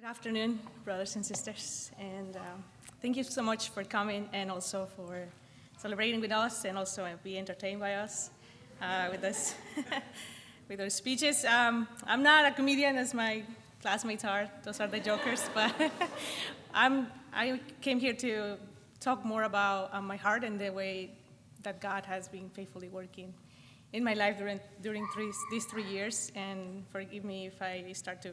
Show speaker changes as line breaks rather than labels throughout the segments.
Afternoon, brothers and sisters, and thank you so much for coming and also for celebrating with us and also be entertained by us with us with our speeches. I'm not a comedian as my classmates are; those are the jokers. But I came here to talk more about my heart and the way that God has been faithfully working in my life during these 3 years. And forgive me if I start to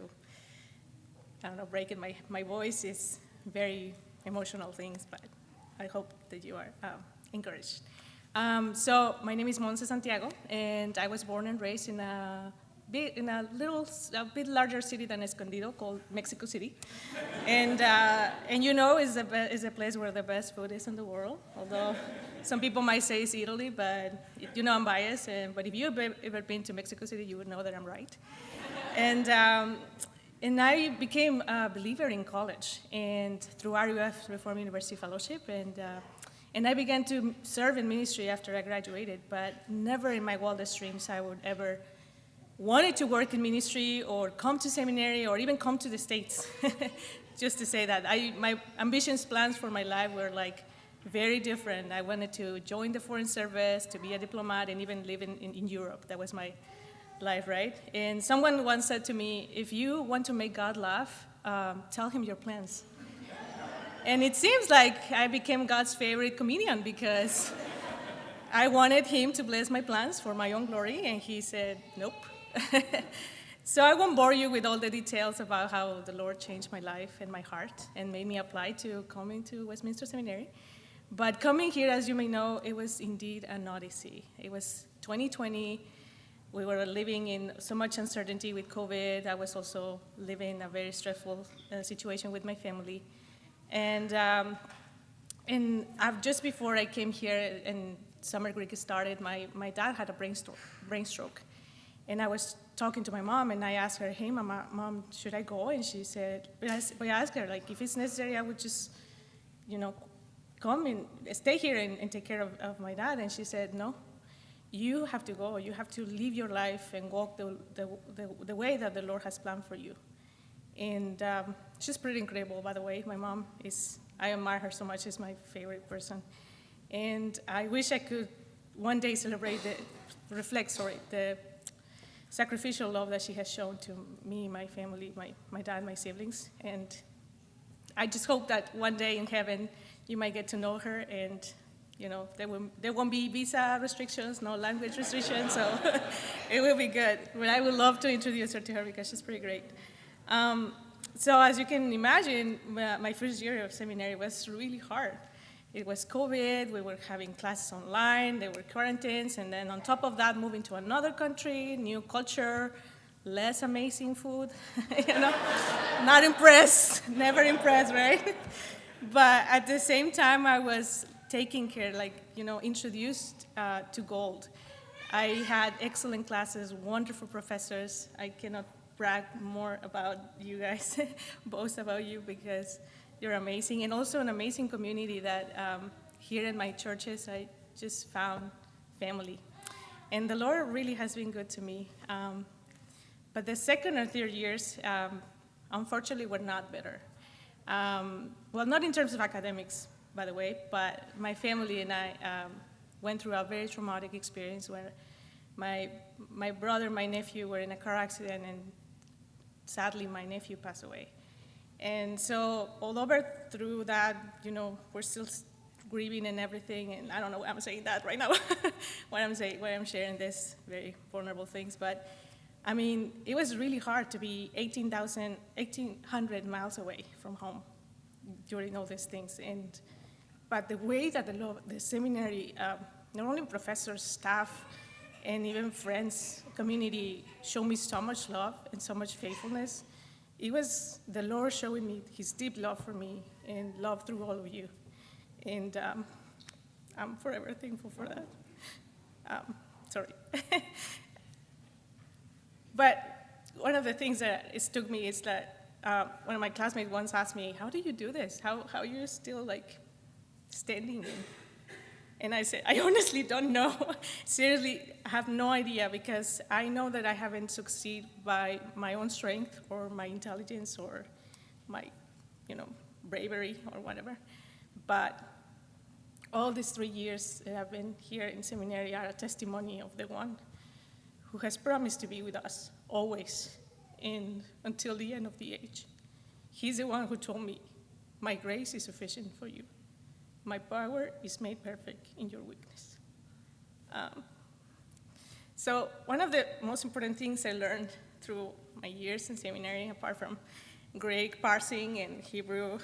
breaking my voice. Is very emotional things, but I hope that you are encouraged. So my name is Monse Santiago, and I was born and raised in a bit larger city than Escondido called Mexico City, and is a place where the best food is in the world. Although some people might say it's Italy, but I'm biased. But if you've ever been to Mexico City, you would know that I'm right. And I became a believer in college and through RUF, Reformed University Fellowship, and I began to serve in ministry after I graduated, but never in my wildest dreams I would ever wanted to work in ministry or come to seminary or even come to the States. Just to say that my ambitions, plans for my life were like very different. I wanted to join the Foreign Service, to be a diplomat, and even live in Europe. That was my life, right? And someone once said to me, if you want to make God laugh, tell him your plans. And it seems like I became God's favorite comedian because I wanted him to bless my plans for my own glory, and he said, nope. So I won't bore you with all the details about how the Lord changed my life and my heart and made me apply to coming to Westminster Seminary. But coming here, as you may know, it was indeed an odyssey. It was 2020. We were living in so much uncertainty with COVID. I was also living a very stressful situation with my family. And just before I came here and summer Greek started, my dad had a brain stroke. And I was talking to my mom, and I asked her, hey, Mom, should I go? And she said, but I asked her, like, if it's necessary, I would just, come and stay here and take care of my dad. And she said, no. You have to go. You have to live your life and walk the way that the Lord has planned for you. And she's pretty incredible, by the way. My mom I admire her so much. She's my favorite person. And I wish I could one day reflect the sacrificial love that she has shown to me, my family, my dad, my siblings. And I just hope that one day in heaven you might get to know her, and there won't be visa restrictions, no language restrictions, so it will be good. But I would love to introduce her to her because she's pretty great. So as you can imagine, my first year of seminary was really hard. It was COVID, we were having classes online, there were quarantines, and then on top of that, moving to another country, new culture, less amazing food, Not impressed, never impressed, right? But at the same time, I was taking care, introduced to gold. I had excellent classes, wonderful professors. I cannot brag more about you guys, boast about you, because you're amazing. And also an amazing community that here in my churches, I just found family. And the Lord really has been good to me. But the second or third years, unfortunately, were not better. Well, not in terms of academics, by the way, but my family and I went through a very traumatic experience where my brother, my nephew were in a car accident, and sadly my nephew passed away. And so although through that, we're still grieving and everything, and I don't know why I'm saying that right now, why I'm sharing this very vulnerable things, but I mean, it was really hard to be 1,800 miles away from home during all these things. But the way that the seminary, not only professors, staff, and even friends, community, showed me so much love and so much faithfulness, it was the Lord showing me his deep love for me and love through all of you. And I'm forever thankful for that. Sorry. But one of the things that struck me is that one of my classmates once asked me, how do you do this? How are you still standing? And I said, I honestly don't know. Seriously, I have no idea, because I know that I haven't succeeded by my own strength or my intelligence or my, bravery or whatever. But all these 3 years that I've been here in seminary are a testimony of the one who has promised to be with us always until the end of the age. He's the one who told me, my grace is sufficient for you. My power is made perfect in your weakness. So one of the most important things I learned through my years in seminary, apart from Greek parsing and Hebrew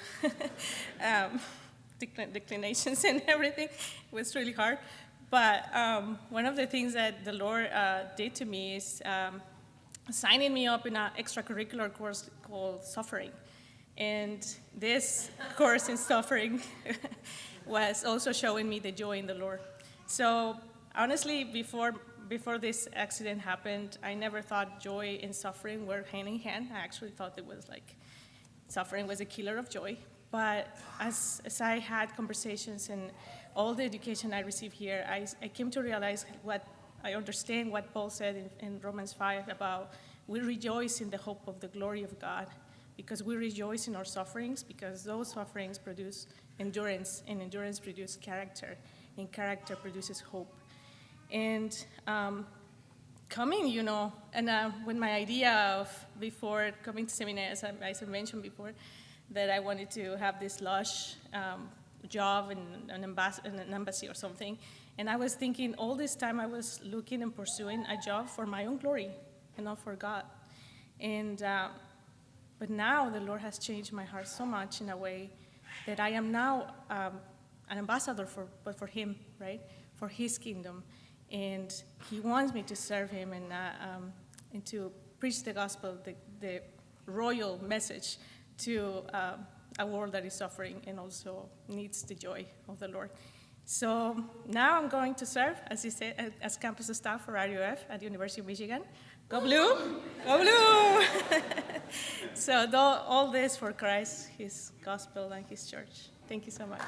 declinations and everything, it was really hard. But one of the things that the Lord did to me is signing me up in an extracurricular course called Suffering. And this course in Suffering was also showing me the joy in the Lord. So honestly, before this accident happened, I never thought joy and suffering were hand in hand. I actually thought it was like suffering was a killer of joy. But as I had conversations and all the education I received here, I came to realize I understand what Paul said in Romans 5 about we rejoice in the hope of the glory of God, because we rejoice in our sufferings, because those sufferings produce endurance, and endurance produces character, and character produces hope. And coming, when my idea of before coming to seminary, as I mentioned before, that I wanted to have this lush job in an embassy or something. And I was thinking all this time I was looking and pursuing a job for my own glory and not for God. And but now the Lord has changed my heart so much in a way that I am now an ambassador for Him, right? For His kingdom. And He wants me to serve Him and to preach the gospel, the royal message to a world that is suffering and also needs the joy of the Lord. So now I'm going to serve, as you said, as campus staff for RUF at the University of Michigan. Go Blue! Go Blue! So all this for Christ, His gospel, and His church. Thank you so much.